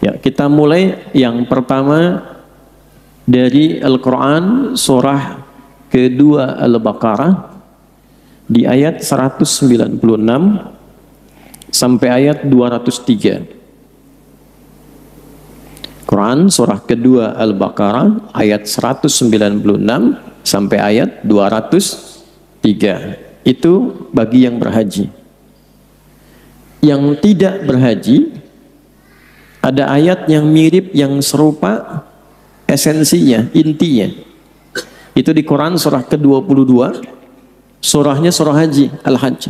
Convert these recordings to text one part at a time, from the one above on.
Ya, kita mulai yang pertama dari Al-Quran surah kedua Al-Baqarah di ayat 196 sampai ayat 203. Quran surah kedua Al-Baqarah ayat 196 sampai ayat 203. Itu bagi yang berhaji. Yang tidak berhaji, ada ayat yang mirip, yang serupa esensinya, intinya. Itu di Quran surah ke-22, surahnya surah haji, Al-Hajj.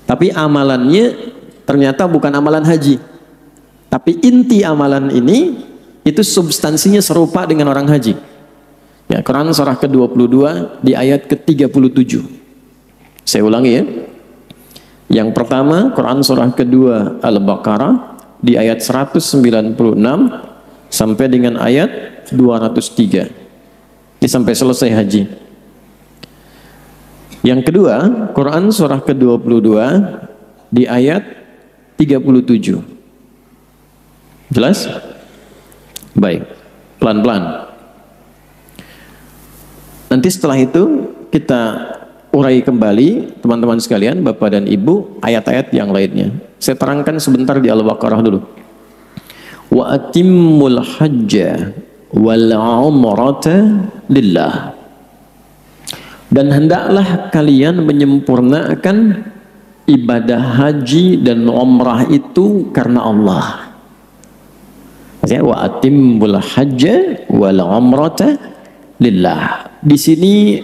Tapi amalannya ternyata bukan amalan haji. Tapi inti amalan ini, itu substansinya serupa dengan orang haji. Ya, Quran surah ke-22 di ayat ke-37. Saya ulangi ya. Yang pertama, Quran surah kedua Al-Baqarah di ayat 196 sampai dengan ayat 203. Ini sampai selesai haji. Yang kedua, Quran surah ke-22 di ayat 37. Jelas? Baik, pelan-pelan. Nanti setelah itu kita urai kembali, teman-teman sekalian, Bapak dan Ibu, ayat-ayat yang lainnya. Saya terangkan sebentar di Al-Baqarah dulu. Wa atimmul hajja wal umrata lillah. Dan hendaklah kalian menyempurnakan ibadah haji dan umrah itu karena Allah. Wa atimmul hajja wal umrata lillah. Di sini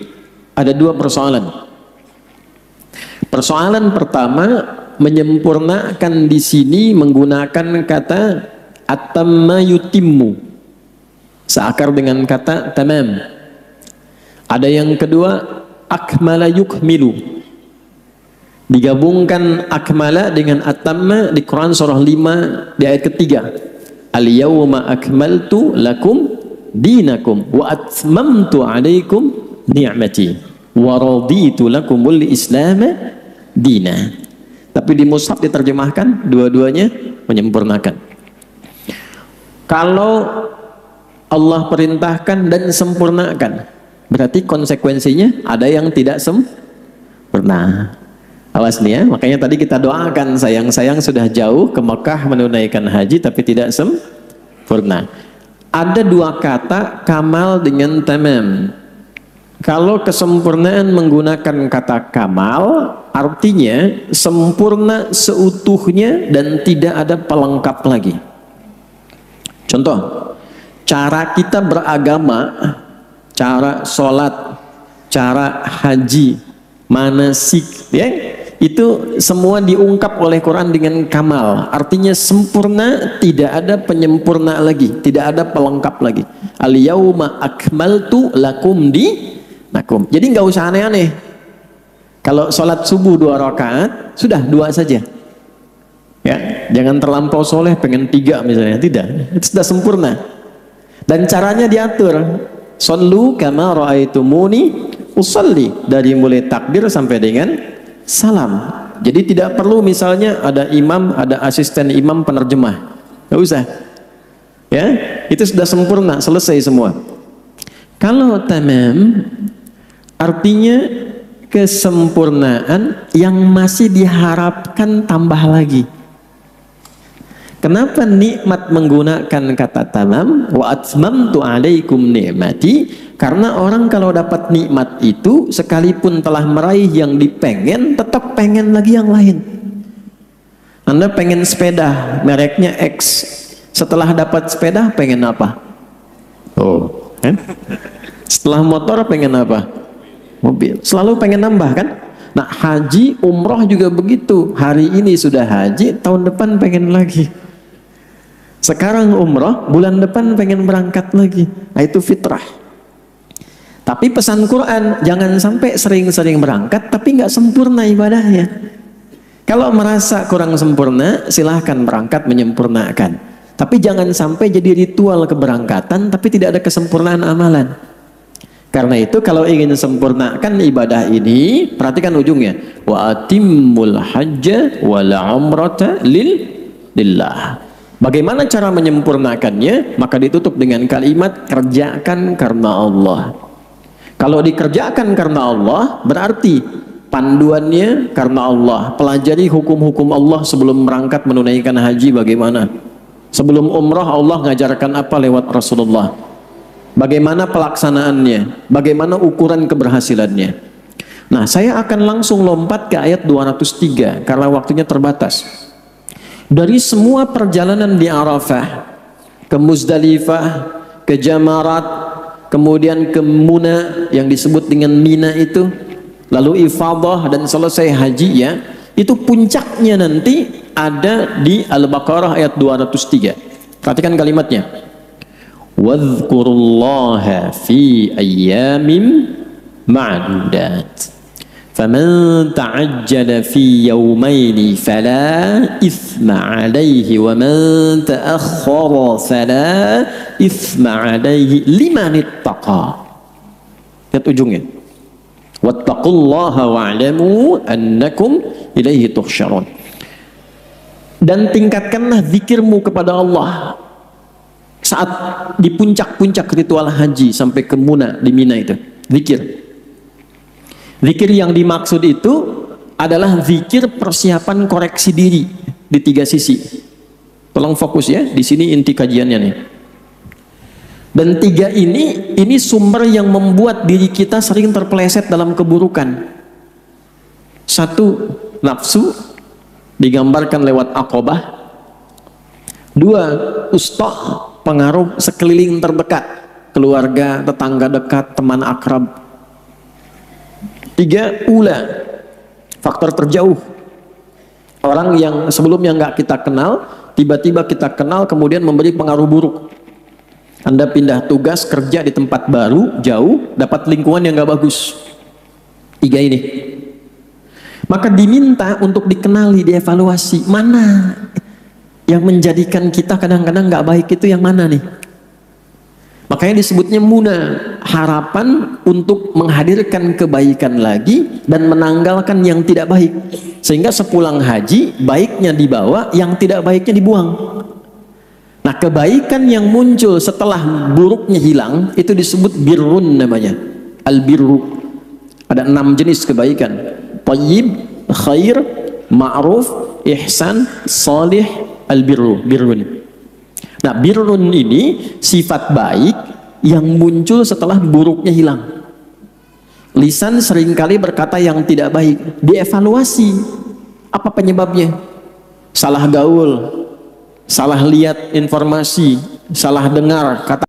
ada dua persoalan. Persoalan pertama, menyempurnakan di sini menggunakan kata atamma yutimmu, seakar dengan kata tamam. Ada yang kedua, akmala yukmilu, digabungkan akmala dengan atamma di Quran surah 5 di ayat ketiga. Al-yawma akmaltu lakum dinakum wa atmamtu alaikum ni'mati wa raditu lakumul islam dina. Tapi di mushaf diterjemahkan dua-duanya menyempurnakan. Kalau Allah perintahkan dan sempurnakan, berarti konsekuensinya ada yang tidak sempurna. Awas nih ya, makanya tadi kita doakan sayang-sayang sudah jauh ke Mekah menunaikan haji tapi tidak sempurna. Ada dua kata kamal dengan tamam. Kalau kesempurnaan menggunakan kata kamal, artinya sempurna seutuhnya dan tidak ada pelengkap lagi. Contoh, cara kita beragama, cara sholat, cara haji, manasik, ya, itu semua diungkap oleh Quran dengan kamal. Artinya sempurna, tidak ada penyempurna lagi, tidak ada pelengkap lagi. Al-yawma akmaltu lakum dinakum. Jadi nggak usah aneh-aneh. Kalau sholat subuh 2 rakaat, sudah 2 saja. Ya, jangan terlampau soleh pengen 3 misalnya, tidak. Itu sudah sempurna. Dan caranya diatur. Sallu kama ra'aitumuni usalli, dari mulai takbir sampai dengan salam. Jadi tidak perlu misalnya ada imam, ada asisten imam penerjemah, nggak usah. Ya, itu sudah sempurna, selesai semua. Kalau tamam, artinya kesempurnaan yang masih diharapkan tambah lagi. Kenapa nikmat menggunakan kata tamam? Wa atmamtu alaikum ni'mati. Karena orang kalau dapat nikmat itu, sekalipun telah meraih yang dipengen, tetap pengen lagi yang lain. Anda pengen sepeda, mereknya X. Setelah dapat sepeda, pengen apa? Oh, kan? Setelah motor, pengen apa? Mobil. Selalu pengen nambah, kan? Nah, haji, umroh juga begitu. Hari ini sudah haji, tahun depan pengen lagi. Sekarang umroh, bulan depan pengen berangkat lagi. Nah, itu fitrah. Tapi pesan Quran, jangan sampai sering-sering berangkat tapi nggak sempurna ibadahnya. Kalau merasa kurang sempurna, silahkan berangkat menyempurnakan. Tapi jangan sampai jadi ritual keberangkatan tapi tidak ada kesempurnaan amalan. Karena itu kalau ingin sempurnakan ibadah ini, perhatikan ujungnya. Wa atimmul hajja wal umrata lillah. Bagaimana cara menyempurnakannya? Maka ditutup dengan kalimat kerjakan karena Allah. Kalau dikerjakan karena Allah, berarti panduannya karena Allah. Pelajari hukum-hukum Allah sebelum berangkat menunaikan haji bagaimana. Sebelum umrah Allah ngajarkan apa lewat Rasulullah. Bagaimana pelaksanaannya, bagaimana ukuran keberhasilannya. Nah, saya akan langsung lompat ke ayat 203 karena waktunya terbatas. Dari semua perjalanan di Arafah, ke Muzdalifah, ke Jamarat, kemudian ke Muna yang disebut dengan Mina itu, lalu ifadah dan selesai haji ya, itu puncaknya nanti ada di Al-Baqarah ayat 203. Perhatikan kalimatnya. Wadhkurullaha fi ayyamin ma'dudat. فَمَنْ تَعَجَّلَ فِي يَوْمَيْنِ فَلَا إِثْمَ عَلَيْهِ وَمَنْ تَأَخَّرَ فَلَا إِثْمَ عَلَيْهِ لِمَنِ اتَّقَى. Lihat ujungnya. وَاتَّقُوا اللَّهَ وَاعْلَمُوا أَنَّكُمْ إِلَيْهِ تُحْشَرُونَ. Dan tingkatkanlah zikirmu kepada Allah saat di puncak-puncak ritual haji sampai ke Muna di Mina itu. Zikir. Zikir yang dimaksud itu adalah zikir persiapan koreksi diri di 3 sisi. Tolong fokus ya, di sini inti kajiannya nih. Dan 3 ini sumber yang membuat diri kita sering terpeleset dalam keburukan. 1, nafsu digambarkan lewat aqobah. 2, ustah, pengaruh sekeliling terdekat, keluarga, tetangga dekat, teman akrab. 3, ula, faktor terjauh, orang yang sebelumnya nggak kita kenal, tiba-tiba kita kenal kemudian memberi pengaruh buruk. Anda pindah tugas kerja di tempat baru, jauh, dapat lingkungan yang nggak bagus. 3 ini. Maka diminta untuk dikenali, dievaluasi, mana yang menjadikan kita kadang-kadang nggak baik itu yang mana nih? Makanya disebutnya Muna, harapan untuk menghadirkan kebaikan lagi dan menanggalkan yang tidak baik. Sehingga sepulang haji, baiknya dibawa, yang tidak baiknya dibuang. Nah, kebaikan yang muncul setelah buruknya hilang, itu disebut birrun namanya. Al-birru. Ada 6 jenis kebaikan. Tayyib, khair, ma'ruf, ihsan, salih, al-birru. Birrun. Nah, birrun ini sifat baik yang muncul setelah buruknya hilang. Lisan seringkali berkata yang tidak baik, dievaluasi. Apa penyebabnya? Salah gaul, salah lihat informasi, salah dengar kata.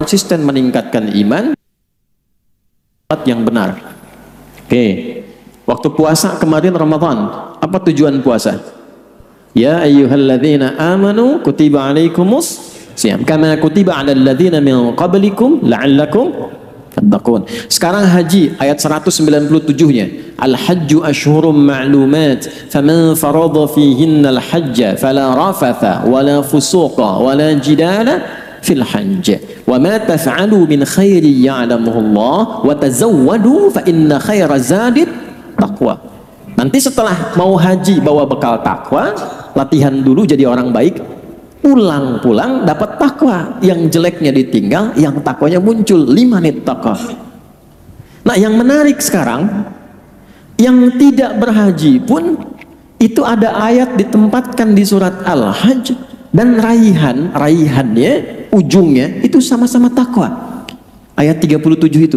Konsisten meningkatkan iman yang benar. Oke. Waktu puasa kemarin Ramadan, apa tujuan puasa? Ya ayyuhalladzina amanu kutiba alaikumus siyam kama kutiba alal ladzina min qablikum la'allakum. tattaqun. Sekarang haji ayat 197-nya. Al-hajju ashhurum ma'lumat, faman farada fihinna al-hajja fala rafatha wala fusuqa wala jidala fil hajj. Wa ma taf'alu min khairin ya'lamuhu Allah wa tazawwadu fa inna khaira zadit taqwa. Nanti setelah mau haji bawa bekal takwa, latihan dulu jadi orang baik, pulang-pulang dapat takwa, yang jeleknya ditinggal, yang takwanya muncul. 5 nit takwa. Nah, yang menarik sekarang, yang tidak berhaji pun itu ada ayat ditempatkan di surat Al-Hajj, dan raihannya, ujungnya itu sama-sama takwa. Ayat 37 itu,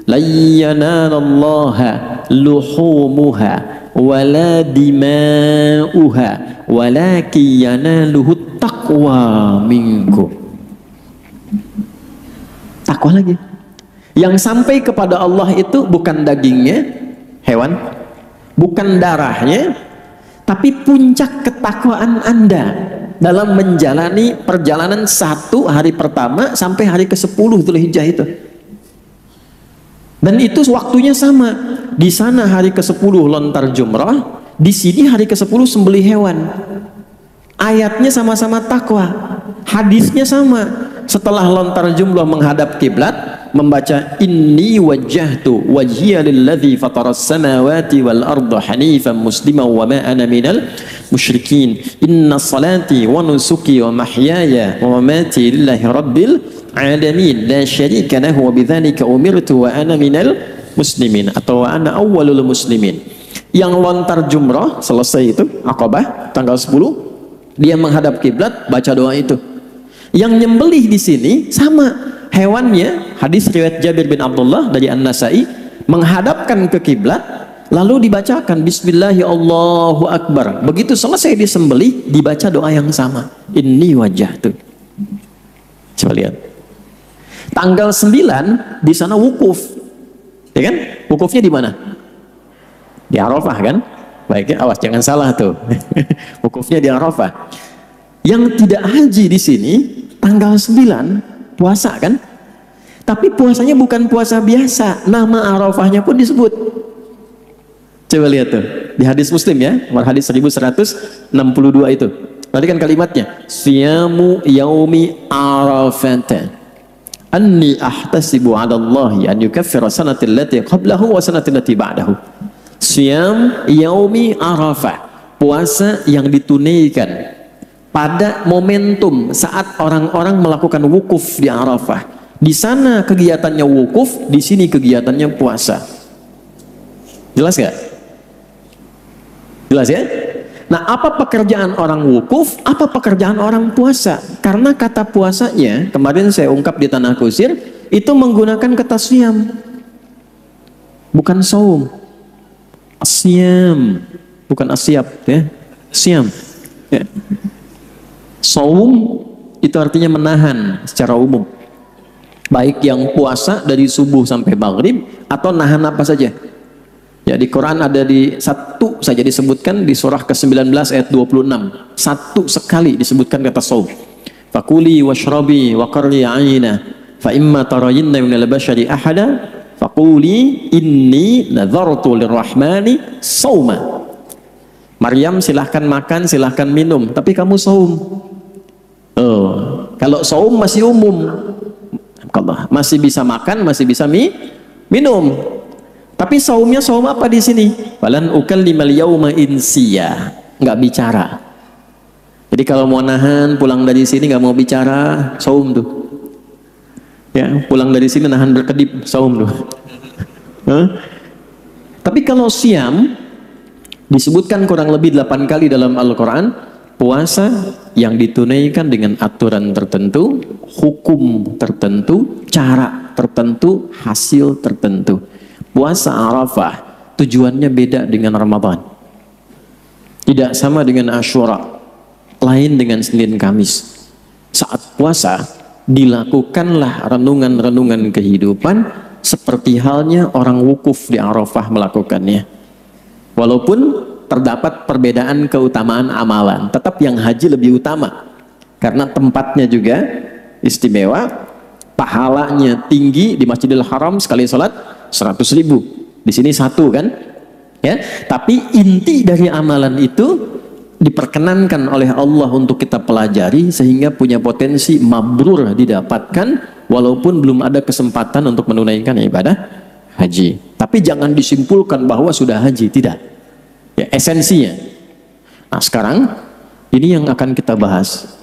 la yanalallaha luhumuha wala dima'uha walakin yanaluhu taqwa minkum. Takwa lagi. Yang sampai kepada Allah itu bukan dagingnya hewan, bukan darahnya, tapi puncak ketakwaan Anda dalam menjalani perjalanan 1 hari pertama sampai hari ke-10 Dzulhijjah itu. Dan itu waktunya sama. Di sana hari ke-10 lontar jumrah, di sini hari ke-10 sembelih hewan. Ayatnya sama-sama takwa, hadisnya sama. Setelah lontar jumrah menghadap kiblat, membaca inni wajjahtu wajhiya lilladzi fataras samawati wal arda hanifan musliman wa ma ana minal musyrikin. Inna salati wa nusuki wa mahyaya wa mamati lillahi rabbil alamin la syarika lahu wa bidzalika umirtu wa ana minal muslimin, atau wa ana awwalul muslimin. Yang lontar jumrah selesai itu Aqabah tanggal 10, dia menghadap kiblat baca doa itu. Yang nyembelih di sini sama hewannya, hadis riwayat Jabir bin Abdullah dari An-Nasai, menghadapkan ke kiblat lalu dibacakan bismillahi Allahu akbar. Begitu selesai disembelih dibaca doa yang sama, inni wajjahtu. Coba lihat. Tanggal 9 di sana wukuf. Ya kan? Wukufnya di mana? Di Arafah kan? Baiknya awas jangan salah tuh. Wukufnya di Arafah. Yang tidak haji di sini tanggal 9 puasa kan? Tapi puasanya bukan puasa biasa, nama Arafahnya pun disebut. Coba lihat tuh di hadis Muslim ya, nomor hadis 1162 itu. Tadi kan kalimatnya siyamu yaumi arafata anni ahtasibu 'ala Allah an yukaffira sanatil lati qablahu wa sanatil lati ba'dahu. Siyam yaumi arafah, puasa yang ditunaikan pada momentum saat orang-orang melakukan wukuf di Arafah. Di sana kegiatannya wukuf, di sini kegiatannya puasa. Jelas gak? Jelas ya? Nah, apa pekerjaan orang wukuf, apa pekerjaan orang puasa? Karena kata puasanya, kemarin saya ungkap di Tanah Kusir, itu menggunakan kata siyam, bukan saum. Asyam, bukan asyab ya. Siyam ya. Saum itu artinya menahan secara umum, baik yang puasa dari subuh sampai maghrib atau nahan apa saja. Ya, di Quran ada di satu saja disebutkan di surah ke-19 ayat 26. Satu sekali disebutkan kata saum. Fakuli washrabi wa qarri 'aina fa imma tarayinna minal bashari ahada faquli inni nadhartu lirrahmani sauma. Maryam silahkan makan, silahkan minum, tapi kamu saum. Oh, kalau saum masih umum, masih bisa makan, masih bisa minum. Tapi saumnya saum apa di sini? Falan ukallimal yauma insiya, nggak bicara. Jadi kalau mau nahan pulang dari sini nggak mau bicara, saum tuh. Ya, pulang dari sini nahan berkedip, saum tuh. Tapi kalau siam disebutkan kurang lebih 8 kali dalam Al-Quran, puasa yang ditunaikan dengan aturan tertentu, hukum tertentu, cara tertentu, hasil tertentu. Puasa Arafah tujuannya beda dengan Ramadan, tidak sama dengan Asyura, lain dengan Senin Kamis. Saat puasa dilakukanlah renungan-renungan kehidupan seperti halnya orang wukuf di Arafah melakukannya. Walaupun terdapat perbedaan keutamaan amalan, tetap yang haji lebih utama karena tempatnya juga istimewa, pahalanya tinggi. Di Masjidil Haram sekali sholat 100.000, di sini 1 kan ya. Tapi inti dari amalan itu diperkenankan oleh Allah untuk kita pelajari sehingga punya potensi mabrur didapatkan walaupun belum ada kesempatan untuk menunaikan ibadah haji. Tapi jangan disimpulkan bahwa sudah haji, tidak ya, esensinya. Nah sekarang ini yang akan kita bahas,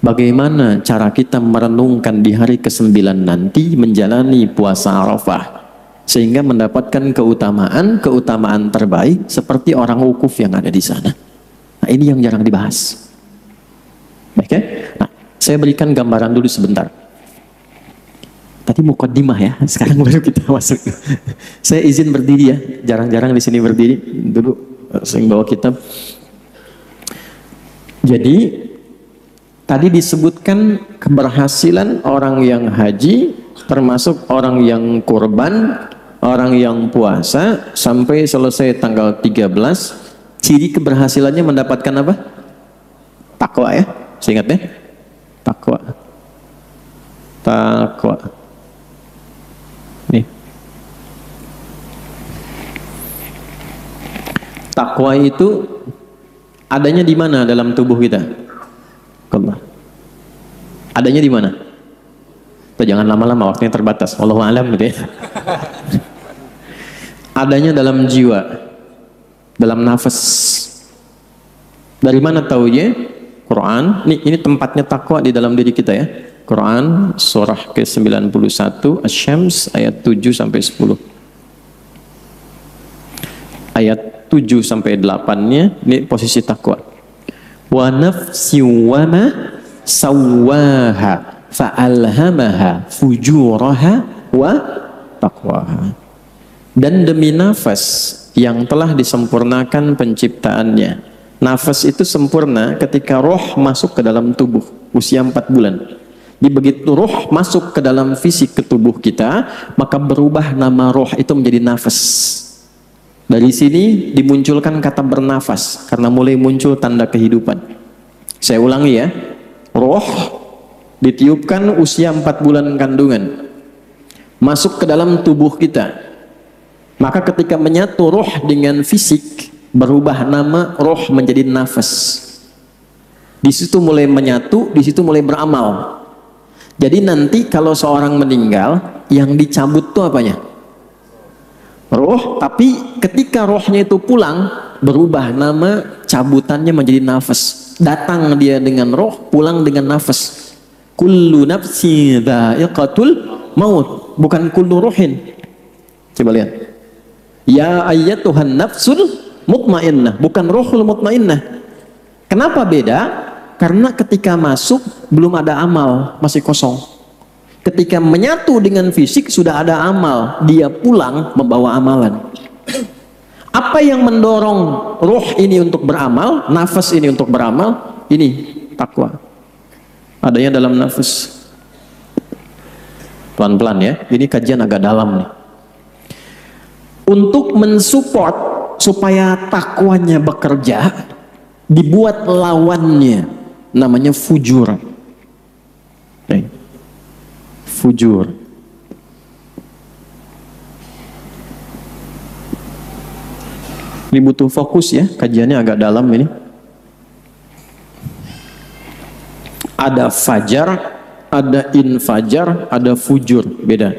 bagaimana cara kita merenungkan di hari ke-9 nanti menjalani puasa Arafah sehingga mendapatkan keutamaan terbaik seperti orang wukuf yang ada di sana. Nah ini yang jarang dibahas. Baik ya? Nah saya berikan gambaran dulu sebentar. Tadi mukaddimah ya, sekarang baru kita masuk. Saya izin berdiri ya, jarang-jarang di sini berdiri. Dulu sering bawa kitab. Jadi tadi disebutkan keberhasilan orang yang haji, termasuk orang yang kurban, orang yang puasa sampai selesai tanggal 13. Ciri keberhasilannya mendapatkan apa? Takwa ya, saya ingat ya. Takwa. Nih. Takwa itu adanya di mana dalam tubuh kita? Allah. Adanya di mana? Tuh, jangan lama-lama, waktunya terbatas. Wallahu a'lam gitu ya. Adanya dalam jiwa, dalam nafas. Dari mana taunya? Quran. Ini tempatnya takwa di dalam diri kita ya. Quran surah ke-91 Asy-Syams ayat 7 sampai 10. Ayat 7 sampai 8-nya ini posisi takwa. Wa nafsi wa ma sawwaha fa'alhamaha fujuraha wa taqwaha. Dan demi nafas yang telah disempurnakan penciptaannya. Nafas itu sempurna ketika roh masuk ke dalam tubuh usia 4 bulan. Di begitu roh masuk ke dalam fisik ke tubuh kita, maka berubah nama roh itu menjadi nafas. Dari sini dimunculkan kata bernafas karena mulai muncul tanda kehidupan. Saya ulangi ya. Roh ditiupkan usia 4 bulan kandungan. Masuk ke dalam tubuh kita. Maka ketika menyatu roh dengan fisik, berubah nama roh menjadi nafas. Di situ mulai menyatu, di situ mulai beramal. Jadi nanti kalau seorang meninggal, yang dicabut itu apanya? Roh, tapi ketika rohnya itu pulang, berubah nama, cabutannya menjadi nafas. Datang dia dengan roh, pulang dengan nafas. Kullu nafsi dha'iqatul maut, bukan kullu ruhin. Coba lihat. Ya ayyatuhan nafsul mutmainnah, bukan ruhul mutmainnah. Kenapa beda? Karena ketika masuk belum ada amal, masih kosong. Ketika menyatu dengan fisik sudah ada amal, dia pulang membawa amalan. Apa yang mendorong roh ini untuk beramal, nafas ini untuk beramal? Ini takwa. Adanya dalam nafas. Pelan-pelan ya, ini kajian agak dalam nih. Untuk mensupport supaya takwanya bekerja, dibuat lawannya, namanya fujur. Fujur. Ini butuh fokus ya, kajiannya agak dalam ini. Ada fajar, ada infajar, ada fujur, beda.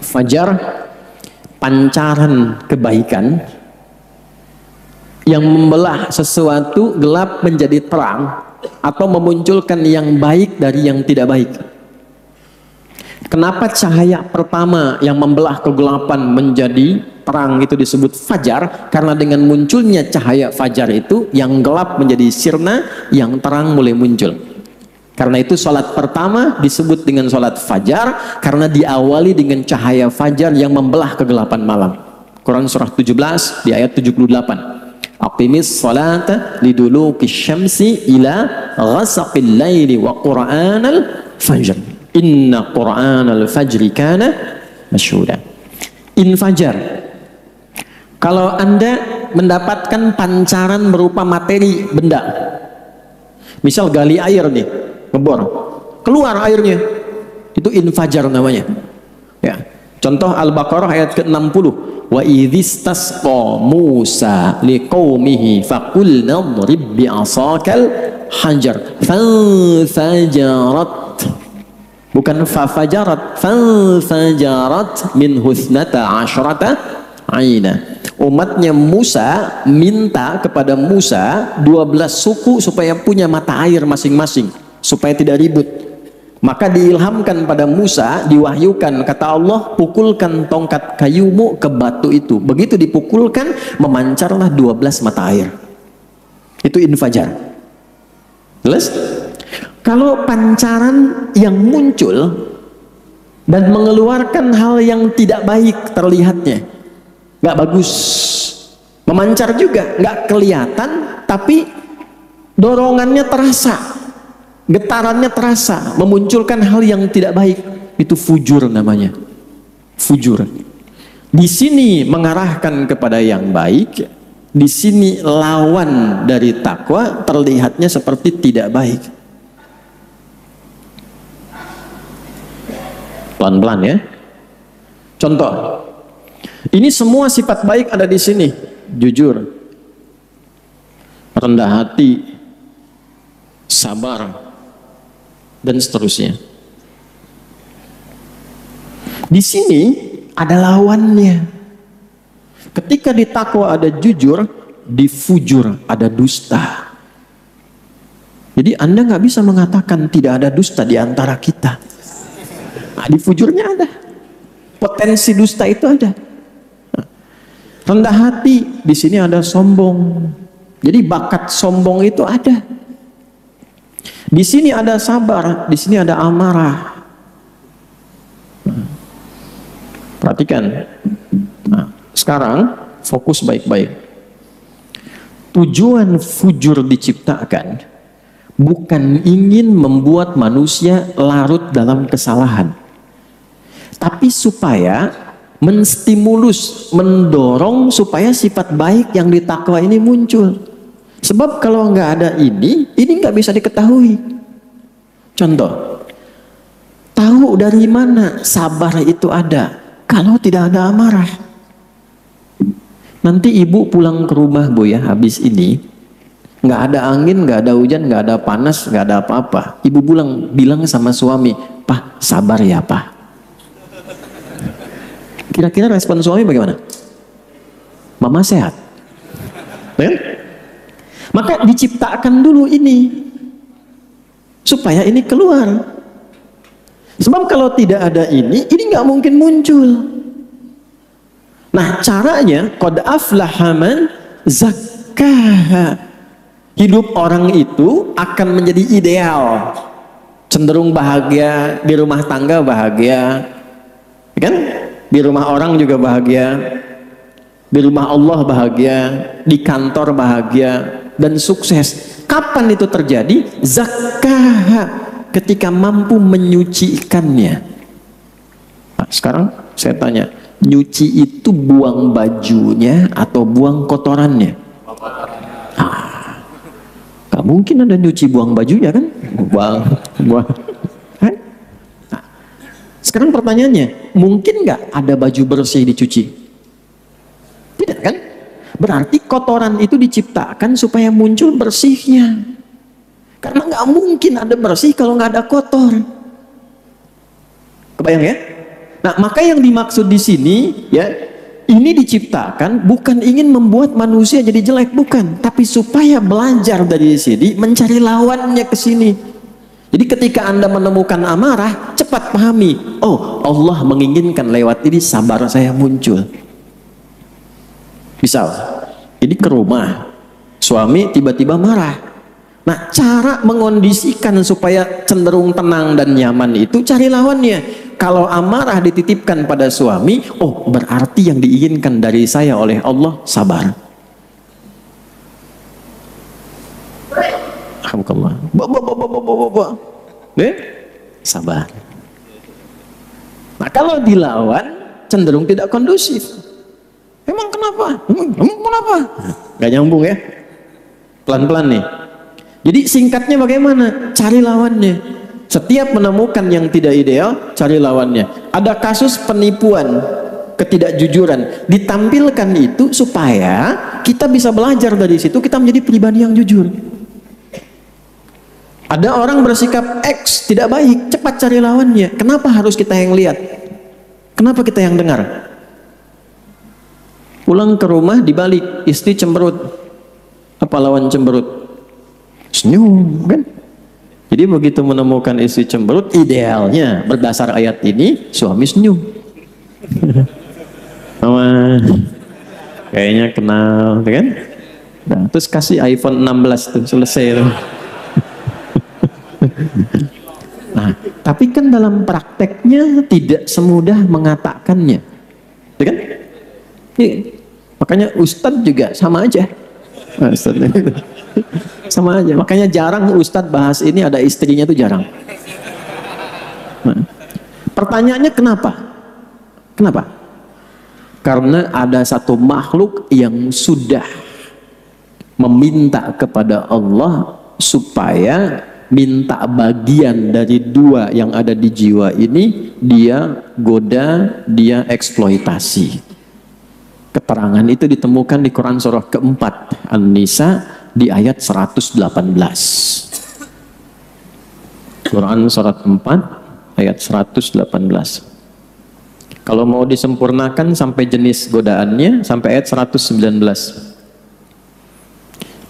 Fajar, pancaran kebaikan yang membelah sesuatu gelap menjadi terang atau memunculkan yang baik dari yang tidak baik. Kenapa cahaya pertama yang membelah kegelapan menjadi terang itu disebut fajar? Karena dengan munculnya cahaya fajar itu yang gelap menjadi sirna, yang terang mulai muncul. Karena itu sholat pertama disebut dengan sholat fajar karena diawali dengan cahaya fajar yang membelah kegelapan malam. Quran surah 17 di ayat 78. Aqimis sholata liduluki syamsi ila ghasaqil laili wa qur'anal fajr. Inna qur'anal fajri kana masyhuda. Infajar. Kalau Anda mendapatkan pancaran berupa materi benda. Misal gali air nih, ngebor. keluar airnya. Itu infajar namanya. Ya. Contoh Al-Baqarah ayat ke-60. Wa idzistasqa Musa liqaumihi faqulna idrib bi'asakal hajar fanfajarat. Bukan fafajarat, fanfajarat min husnata asyrata aina. Umatnya Musa minta kepada Musa 12 suku supaya punya mata air masing-masing, supaya tidak ribut. Maka diilhamkan pada Musa, diwahyukan, kata Allah, pukulkan tongkat kayumu ke batu itu. Begitu dipukulkan, memancarlah 12 mata air. Itu infajar. Jelas? Kalau pancaran yang muncul dan mengeluarkan hal yang tidak baik terlihatnya, nggak bagus, memancar juga, nggak kelihatan, tapi dorongannya terasa, getarannya terasa, memunculkan hal yang tidak baik, itu fujur namanya. Fujur. Di sini mengarahkan kepada yang baik, di sini lawan dari takwa, terlihatnya seperti tidak baik. Pelan-pelan ya. Contoh, ini semua sifat baik ada di sini. Jujur, rendah hati, sabar, dan seterusnya. Di sini ada lawannya. Ketika di takwa ada jujur, di fujur ada dusta. Jadi Anda nggak bisa mengatakan tidak ada dusta di antara kita. Nah, di fujurnya ada. Potensi dusta itu ada. Rendah hati, di sini ada sombong. Jadi bakat sombong itu ada. Di sini ada sabar, di sini ada amarah. Perhatikan. Nah, sekarang fokus baik-baik. Tujuan fujur diciptakan bukan ingin membuat manusia larut dalam kesalahan, tapi supaya menstimulus, mendorong supaya sifat baik yang ditakwa ini muncul. Sebab kalau nggak ada ini nggak bisa diketahui. Contoh, tahu dari mana sabar itu ada kalau tidak ada amarah? Nanti ibu pulang ke rumah, Bu, ya, habis ini nggak ada angin, nggak ada hujan, nggak ada panas, nggak ada apa-apa. Ibu bilang sama suami, "Pak, sabar ya, Pak." Kira-kira respon suami bagaimana? Mama sehat. Kan? Maka diciptakan dulu ini supaya ini keluar. Sebab kalau tidak ada ini nggak mungkin muncul. Nah, caranya qad aflaha man zakkaha. Hidup orang itu akan menjadi ideal, cenderung bahagia, di rumah tangga bahagia, kan? Di rumah orang juga bahagia, di rumah Allah bahagia, di kantor bahagia, dan sukses. Kapan itu terjadi? Zakah, ketika mampu menyucikannya. Nah, sekarang saya tanya, nyuci itu buang bajunya atau buang kotorannya? Gak mungkin ada nyuci buang bajunya, kan? Buang. Sekarang pertanyaannya, mungkin nggak ada baju bersih dicuci? Tidak, kan? Berarti kotoran itu diciptakan supaya muncul bersihnya. Karena nggak mungkin ada bersih kalau nggak ada kotor. Kebayang ya? Nah, maka yang dimaksud di sini, ya, ini diciptakan bukan ingin membuat manusia jadi jelek, bukan, tapi supaya belajar dari sini, mencari lawannya ke sini. Jadi ketika Anda menemukan amarah, cepat pahami, oh, Allah menginginkan lewat ini sabar saya muncul. Misal, ini ke rumah, suami tiba-tiba marah. Nah, cara mengondisikan supaya cenderung tenang dan nyaman itu cari lawannya. Kalau amarah dititipkan pada suami, oh, berarti yang diinginkan dari saya oleh Allah sabar. Alhamdulillah. Sabar. Nah, kalau dilawan cenderung tidak kondusif. Emang kenapa? Emang kenapa? Gak nyambung ya. Pelan-pelan nih. Jadi singkatnya bagaimana? Cari lawannya. Setiap menemukan yang tidak ideal, cari lawannya. Ada kasus penipuan, ketidakjujuran, ditampilkan itu supaya kita bisa belajar dari situ, kita menjadi pribadi yang jujur. Ada orang bersikap X tidak baik, cepat cari lawannya. Kenapa harus kita yang lihat? Kenapa kita yang dengar? Pulang ke rumah dibalik, istri cemberut. Apa lawan cemberut? Senyum, kan? Jadi begitu menemukan istri cemberut, idealnya berdasar ayat ini suami senyum. Sama kayaknya kenal, kan? Nah, terus kasih iPhone 16 tuh, selesai tuh. Nah, tapi kan dalam prakteknya tidak semudah mengatakannya, ya kan? Makanya Ustadz juga sama aja. Sama aja, makanya jarang Ustadz bahas ini ada istrinya tuh jarang. Nah, pertanyaannya kenapa? Kenapa? Karena ada satu makhluk yang sudah meminta kepada Allah supaya minta bagian dari dua yang ada di jiwa ini, dia goda, dia eksploitasi. Keterangan itu ditemukan di Quran surah keempat An-Nisa di ayat 118. Quran surat 4 ayat 118. Kalau mau disempurnakan sampai jenis godaannya sampai ayat 119.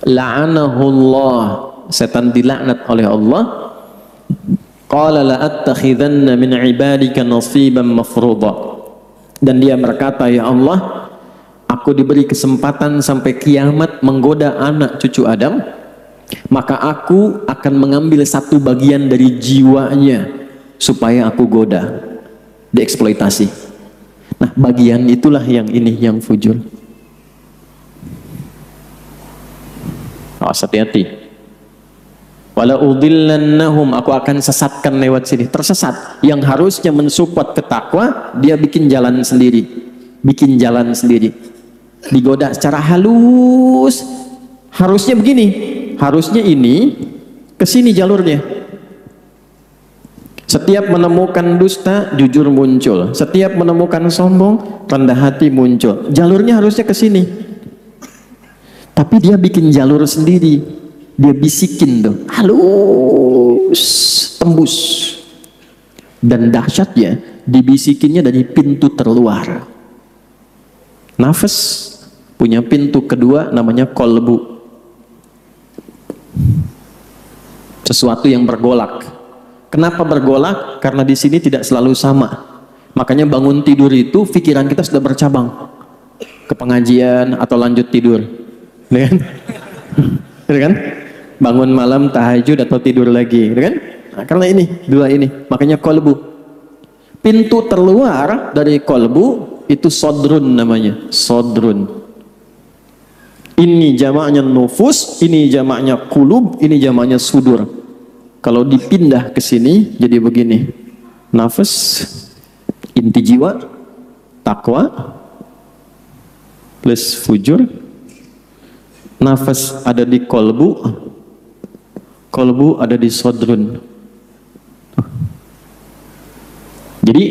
La'anahullah, setan dilaknat oleh Allah. Qala la'attakhidanna min ibadika nasiban mafruḍa. Dan dia berkata, ya Allah, aku diberi kesempatan sampai kiamat menggoda anak cucu Adam, maka aku akan mengambil satu bagian dari jiwanya supaya aku goda, dieksploitasi. Nah, bagian itulah yang ini yang fujur. Awas, hati-hati. Wala udillannahum, aku akan sesatkan lewat sini. Tersesat, yang harusnya mensupport ke takwa, dia bikin jalan sendiri, bikin jalan sendiri. Digoda secara halus. Harusnya begini, harusnya ini, kesini jalurnya. Setiap menemukan dusta, jujur muncul. Setiap menemukan sombong, rendah hati muncul. Jalurnya harusnya kesini. Tapi dia bikin jalur sendiri. Dia bisikin tuh, halus, tembus. Dan dahsyatnya, dibisikinnya dari pintu terluar. Nafas punya pintu kedua namanya kolbu. Sesuatu yang bergolak. Kenapa bergolak? Karena di sini tidak selalu sama. Makanya bangun tidur itu pikiran kita sudah bercabang ke pengajian atau lanjut tidur, kan? Kan? Bangun malam tahajud atau tidur lagi, kan? Nah, karena ini dua ini, makanya kolbu. Pintu terluar dari kolbu itu sodrun namanya, sodrun. Ini jamaknya nufus, ini jamaknya kulub, ini jamaknya sudur. Kalau dipindah ke sini jadi begini. Nafas, inti jiwa, takwa, plus fujur. Nafas ada di kolbu, kolbu ada di sodrun. Jadi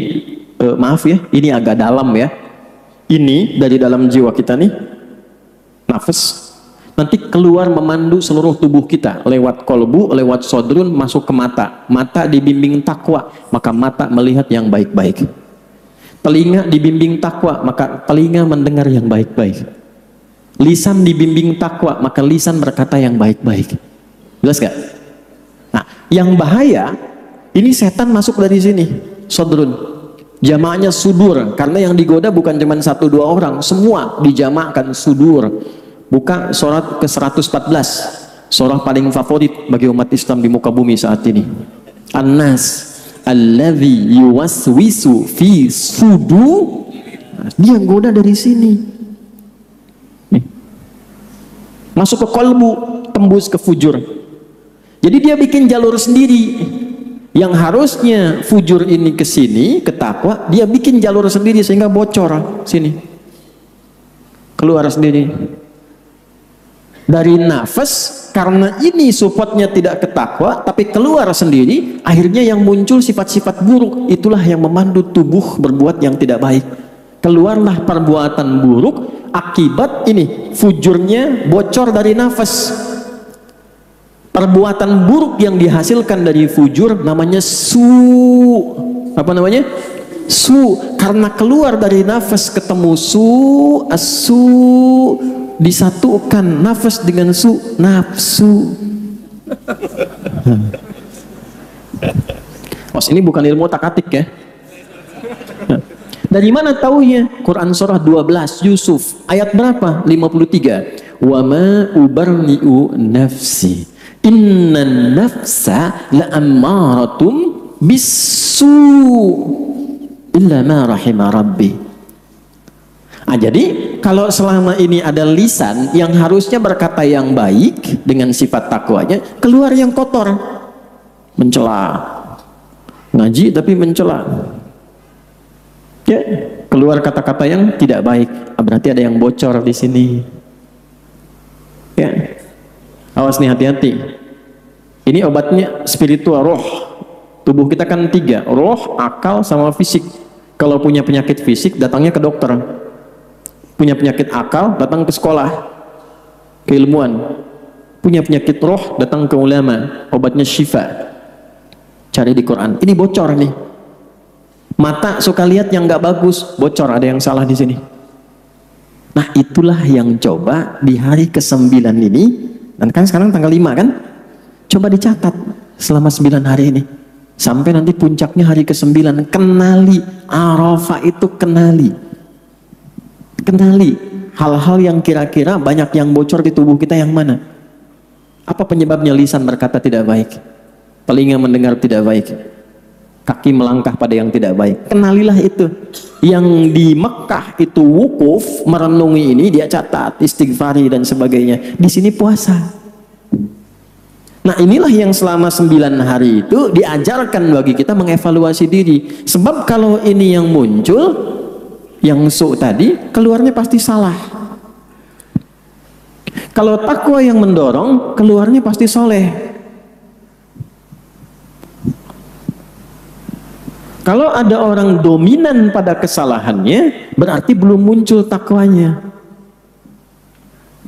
maaf ya, ini agak dalam ya. Ini dari dalam jiwa kita nih, nafas. Nanti keluar memandu seluruh tubuh kita lewat kolbu, lewat sodrun, masuk ke mata. Mata dibimbing takwa, maka mata melihat yang baik-baik. Telinga dibimbing takwa, maka telinga mendengar yang baik-baik. Lisan dibimbing takwa, maka lisan berkata yang baik-baik. Jelas gak? Nah, yang bahaya ini setan masuk dari sini, sodrun. Jamaknya sudur, karena yang digoda bukan cuma 1-2 orang, semua dijamakkan sudur. Buka surat ke-114, surah paling favorit bagi umat Islam di muka bumi saat ini. An-Nas alladzi yuwaswisu fi sudu. Dia goda dari sini. Nih. Masuk ke kolbu, tembus ke fujur. Jadi dia bikin jalur sendiri. Yang harusnya fujur ini ke sini, ke takwa, dia bikin jalur sendiri sehingga bocor sini. Keluar sendiri. Dari nafas, karena ini supportnya tidak ke takwa tapi keluar sendiri, akhirnya yang muncul sifat-sifat buruk. Itulah yang memandu tubuh berbuat yang tidak baik. Keluarlah perbuatan buruk akibat ini fujurnya bocor dari nafas. Perbuatan buruk yang dihasilkan dari fujur namanya apa namanya? Karena keluar dari nafas ketemu asu, disatukan nafas dengan nafsu. Ini bukan ilmu otak-atik ya. Dari mana taunya? Quran surah 12 Yusuf ayat berapa? 53. Wa ma ubarni'u nafsi innan nafsa la'ammaratum bisu illa ma rahima rabbi. Jadi kalau selama ini ada lisan yang harusnya berkata yang baik dengan sifat takwanya, keluar yang kotor, mencela, ngaji tapi mencela, ya, keluar kata-kata yang tidak baik. Berarti ada yang bocor di sini, ya. Awas nih, hati-hati. Ini obatnya spiritual, roh. Tubuh kita kan 3, roh, akal, sama fisik. Kalau punya penyakit fisik, datangnya ke dokter. Punya penyakit akal, datang ke sekolah, keilmuan. Punya penyakit roh, datang ke ulama, obatnya syifa. Cari di Quran. Ini bocor nih. Mata suka lihat yang nggak bagus, bocor, ada yang salah di sini. Nah, itulah yang coba di hari ke-9 ini, dan kan sekarang tanggal 5 kan? Coba dicatat selama 9 hari ini. Sampai nanti puncaknya hari ke-9, kenali Arafah itu, kenali hal-hal yang kira-kira banyak yang bocor di tubuh kita yang mana. Apa penyebabnya? Lisan berkata tidak baik, telinga mendengar tidak baik, kaki melangkah pada yang tidak baik. Kenalilah itu. Yang di Mekah itu wukuf merenungi ini, dia catat, istighfari dan sebagainya. Di sini puasa. Nah, inilah yang selama 9 hari itu diajarkan bagi kita mengevaluasi diri. Sebab kalau ini yang muncul, yang tadi, keluarnya pasti salah. Kalau takwa yang mendorong, keluarnya pasti soleh. Kalau ada orang dominan pada kesalahannya, berarti belum muncul takwanya.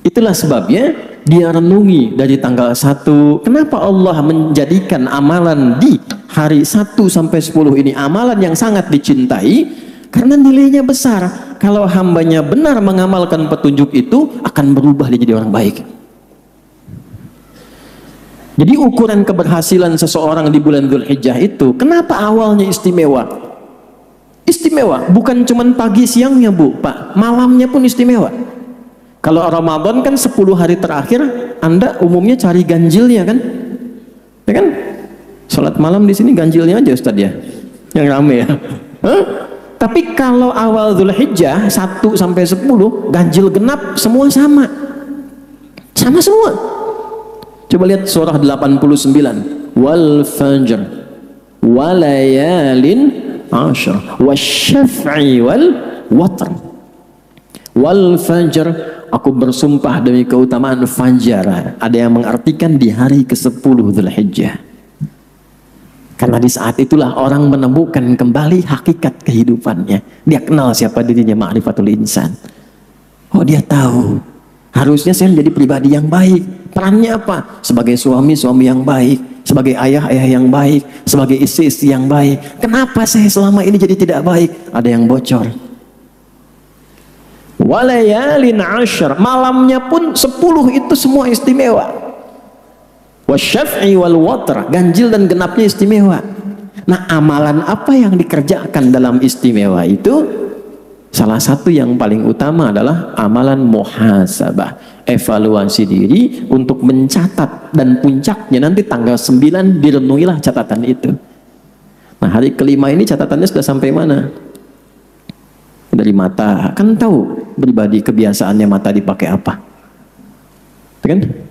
Itulah sebabnya dia renungi dari tanggal 1. Kenapa Allah menjadikan amalan di hari 1 sampai 10 ini amalan yang sangat dicintai? Karena nilainya besar. Kalau hambanya benar mengamalkan petunjuk itu, akan berubah dia jadi orang baik. Jadi ukuran keberhasilan seseorang di bulan Dzulhijjah itu, kenapa awalnya istimewa? Istimewa, bukan cuma pagi siangnya Bu, Pak, malamnya pun istimewa. Kalau Ramadan kan 10 hari terakhir, Anda umumnya cari ganjilnya kan? Ya kan? Salat malam di sini ganjilnya aja Ustadz ya, yang rame ya. Hah? Tapi kalau awal Dzulhijjah 1 sampai 10, ganjil genap semua sama. Sama semua. Coba lihat surah 89. Wal fajr walayalin ashr wasyaf'i wal watr. Wal fajr, aku bersumpah demi keutamaan fajar. Ada yang mengartikan di hari ke-10 Dzulhijjah. Karena di saat itulah orang menemukan kembali hakikat kehidupannya. Dia kenal siapa dirinya, ma'rifatul insan. Oh, dia tahu. Harusnya saya menjadi pribadi yang baik. Perannya apa? Sebagai suami, suami yang baik. Sebagai ayah, ayah yang baik. Sebagai istri, istri yang baik. Kenapa saya selama ini jadi tidak baik? Ada yang bocor. Walayalin ashr. Malamnya pun 10 itu semua istimewa. Wasyaf'i wal watr, ganjil dan genapnya istimewa. Nah, amalan apa yang dikerjakan dalam istimewa itu? Salah satu yang paling utama adalah amalan muhasabah, evaluasi diri untuk mencatat, dan puncaknya nanti tanggal 9 direnungilah catatan itu. Nah, hari kelima ini catatannya sudah sampai mana? Dari mata, kan tahu pribadi kebiasaannya mata dipakai apa, kan?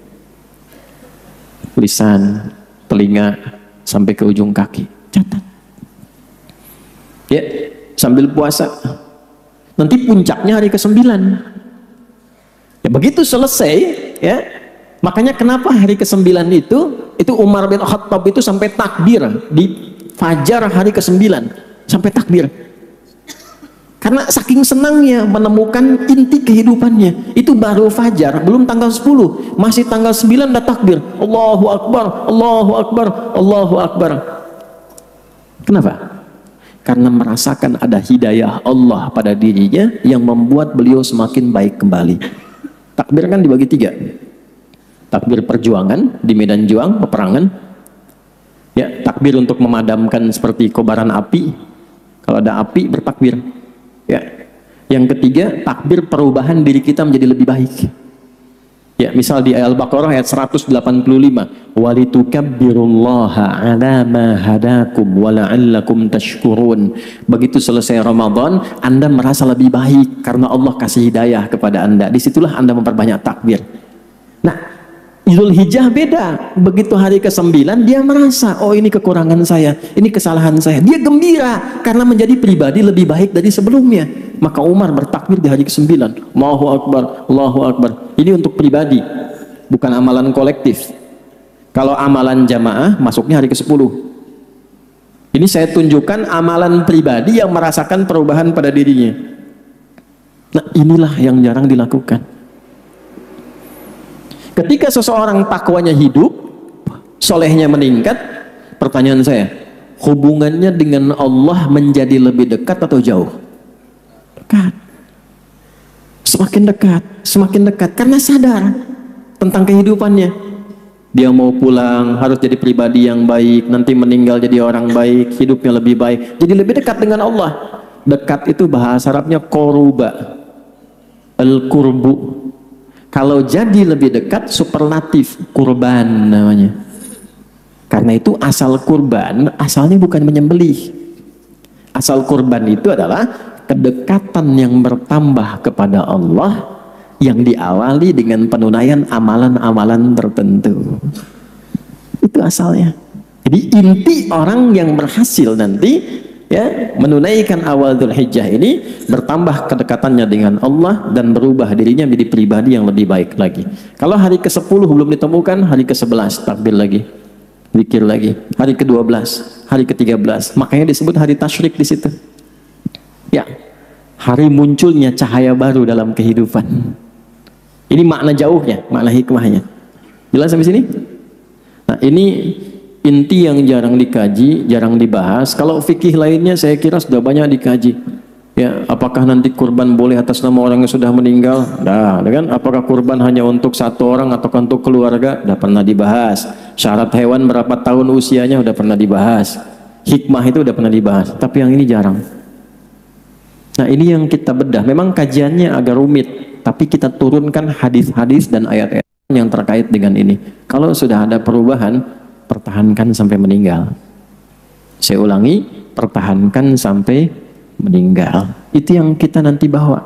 Lisan, telinga, sampai ke ujung kaki, catat. Ya, sambil puasa. Nanti puncaknya hari ke-9. Ya, begitu selesai, ya, Makanya kenapa hari ke-9 itu Umar bin Khattab itu sampai takbir di fajar hari ke-9 sampai takbir. Karena saking senangnya menemukan inti kehidupannya. Itu baru fajar, belum tanggal 10, masih tanggal 9 udah takbir. Allahu Akbar, Allahu Akbar, Allahu Akbar. Kenapa? Karena merasakan ada hidayah Allah pada dirinya yang membuat beliau semakin baik kembali. Takbir kan dibagi 3. Takbir perjuangan di medan juang, peperangan. Ya, takbir untuk memadamkan seperti kobaran api. Kalau ada api bertakbir. Ya. Yang ketiga, takbir perubahan diri kita menjadi lebih baik. Ya, misal di Al-Baqarah ayat 185, walitukabbirullaha ala ma hadakum wa la'allakum tashkurun. Begitu selesai Ramadan, Anda merasa lebih baik karena Allah kasih hidayah kepada Anda. Disitulah Anda memperbanyak takbir. Nah, Idul Hijjah beda. Begitu hari ke-9 dia merasa, oh ini kekurangan saya, ini kesalahan saya. Dia gembira karena menjadi pribadi lebih baik dari sebelumnya. Maka Umar bertakbir di hari ke-9. Allahu Akbar, Allahu Akbar. Ini untuk pribadi, bukan amalan kolektif. Kalau amalan jamaah masuknya hari ke-10. Ini saya tunjukkan amalan pribadi yang merasakan perubahan pada dirinya. Nah, inilah yang jarang dilakukan. Ketika seseorang takwanya hidup, solehnya meningkat, pertanyaan saya, hubungannya dengan Allah menjadi lebih dekat atau jauh? Dekat. Semakin dekat, karena sadar tentang kehidupannya. Dia mau pulang, harus jadi pribadi yang baik, nanti meninggal jadi orang baik, hidupnya lebih baik, jadi lebih dekat dengan Allah. Dekat itu bahasa Arabnya koruba, al-kurbu. Kalau jadi lebih dekat, superlatif, kurban namanya. Karena itu asal kurban, asalnya bukan menyembelih. Asal kurban itu adalah kedekatan yang bertambah kepada Allah yang diawali dengan penunaian amalan-amalan tertentu. Itu asalnya. Jadi inti orang yang berhasil nanti ya menunaikan awal Dzul Hijjah ini bertambah kedekatannya dengan Allah dan berubah dirinya menjadi pribadi yang lebih baik lagi. Kalau hari ke-10 belum ditemukan, hari ke-11 takbir lagi, zikir lagi, hari ke-12, hari ke-13, makanya disebut hari tasyrik di situ. Ya, hari munculnya cahaya baru dalam kehidupan. Ini makna jauhnya, makna hikmahnya. Jelas sampai sini? Nah, ini inti yang jarang dikaji, jarang dibahas. Kalau fikih lainnya saya kira sudah banyak dikaji. Ya, apakah nanti kurban boleh atas nama orang yang sudah meninggal? Dah, kan? Apakah kurban hanya untuk satu orang atau untuk keluarga? Sudah pernah dibahas. Syarat hewan berapa tahun usianya sudah pernah dibahas. Hikmah itu sudah pernah dibahas. Tapi yang ini jarang. Nah, ini yang kita bedah. Memang kajiannya agak rumit, tapi kita turunkan hadis-hadis dan ayat-ayat yang terkait dengan ini. Kalau sudah ada perubahan, pertahankan sampai meninggal. Saya ulangi, pertahankan sampai meninggal. Itu yang kita nanti bawa.